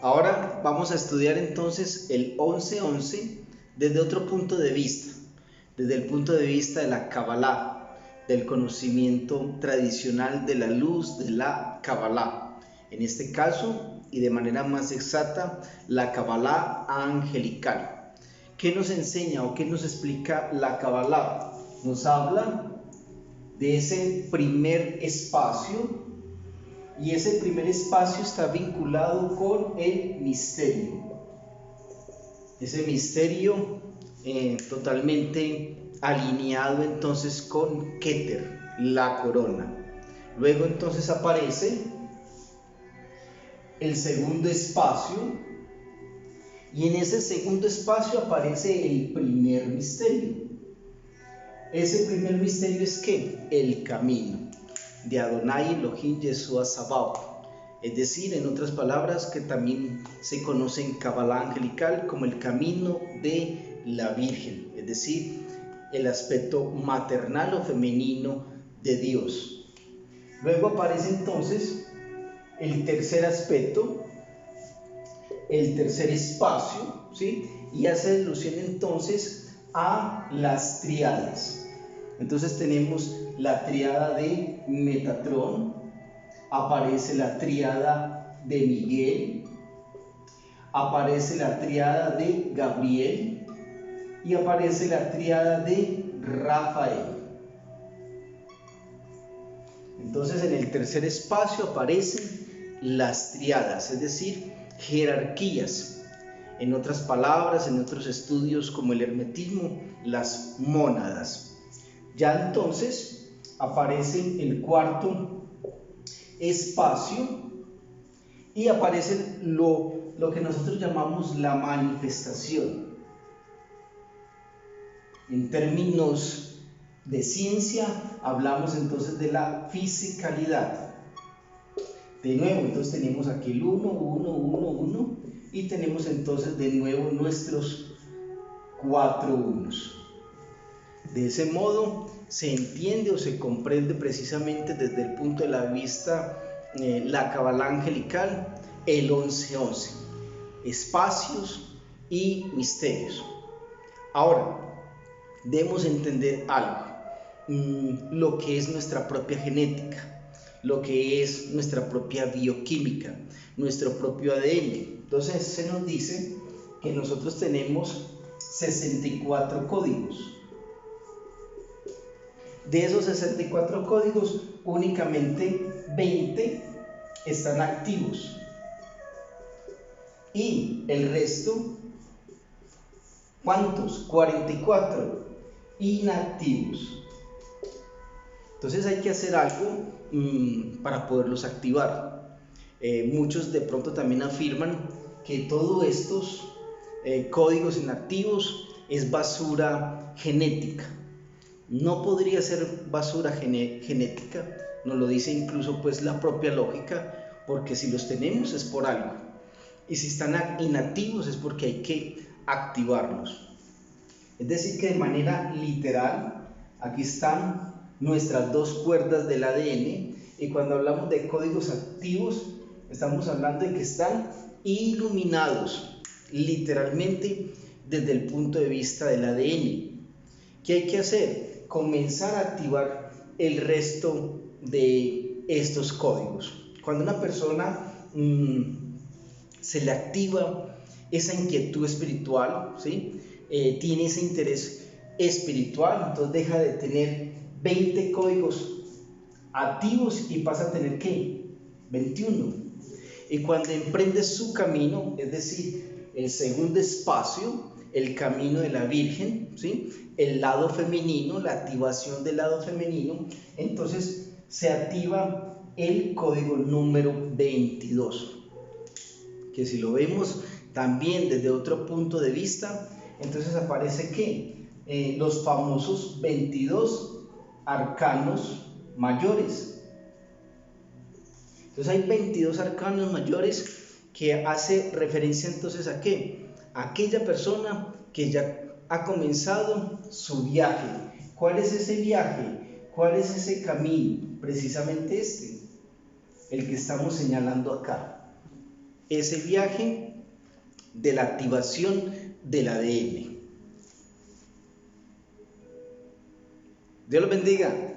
Ahora vamos a estudiar entonces el 11-11 desde otro punto de vista, desde el punto de vista de la Kabbalah, del conocimiento tradicional de la luz de la Kabbalah. En este caso, y de manera más exacta, la Kabbalah angelical. ¿Qué nos enseña o qué nos explica la Kabbalah? Nos habla de ese primer espacio, y ese primer espacio está vinculado con el misterio. Ese misterio totalmente alineado entonces con Keter, la corona. Luego entonces aparece el segundo espacio, y en ese segundo espacio aparece el primer misterio. Ese primer misterio es ¿qué? El camino de Adonai Elohim Yeshua Sabaoth, es decir, en otras palabras, que también se conoce en Kabbalah angelical como el camino de la Virgen, es decir, el aspecto maternal o femenino de Dios. Luego aparece entonces el tercer aspecto, el tercer espacio, ¿sí? Y hace alusión entonces a las tríadas. Entonces tenemos la tríada de Metatrón, aparece la tríada de Miguel, aparece la tríada de Gabriel y aparece la tríada de Rafael. Entonces en el tercer espacio aparecen las tríadas, es decir, jerarquías. En otras palabras, en otros estudios como el hermetismo, las mónadas. Ya entonces aparece el cuarto espacio y aparece lo que nosotros llamamos la manifestación. En términos de ciencia hablamos entonces de la fisicalidad. De nuevo, entonces tenemos aquí el 1, 1, 1, 1 y tenemos entonces de nuevo nuestros 4 unos. De ese modo se entiende o se comprende precisamente desde el punto de la vista la Kabbalah angelical, el 11-11, espacios y misterios. Ahora, debemos entender algo, lo que es nuestra propia genética, lo que es nuestra propia bioquímica, nuestro propio ADN. Entonces se nos dice que nosotros tenemos 64 códigos. De esos 64 códigos, únicamente 20 están activos y el resto, ¿cuántos? 44 inactivos. Entonces hay que hacer algo para poderlos activar. Muchos de pronto también afirman que todos estos códigos inactivos es basura genética. No podría ser basura genética, nos lo dice incluso pues la propia lógica, porque si los tenemos es por algo, y si están inactivos es porque hay que activarlos. Es decir que de manera literal, aquí están nuestras dos cuerdas del ADN, y cuando hablamos de códigos activos, estamos hablando de que están iluminados, literalmente desde el punto de vista del ADN. ¿Qué hay que hacer? Comenzar a activar el resto de estos códigos. Cuando una persona se le activa esa inquietud espiritual, ¿sí? Tiene ese interés espiritual, entonces deja de tener 20 códigos activos y pasa a tener ¿qué? 21. Y cuando emprende su camino, es decir, el segundo espacio, el camino de la Virgen, ¿sí? El lado femenino, la activación del lado femenino, entonces se activa el código número 22, que si lo vemos también desde otro punto de vista, entonces aparece que los famosos 22 arcanos mayores. Entonces hay 22 arcanos mayores que hace referencia entonces a ¿qué? A aquella persona que ya ha comenzado su viaje. ¿Cuál es ese viaje? ¿Cuál es ese camino? Precisamente el que estamos señalando acá. ese viaje de la activación del ADN. Dios los bendiga.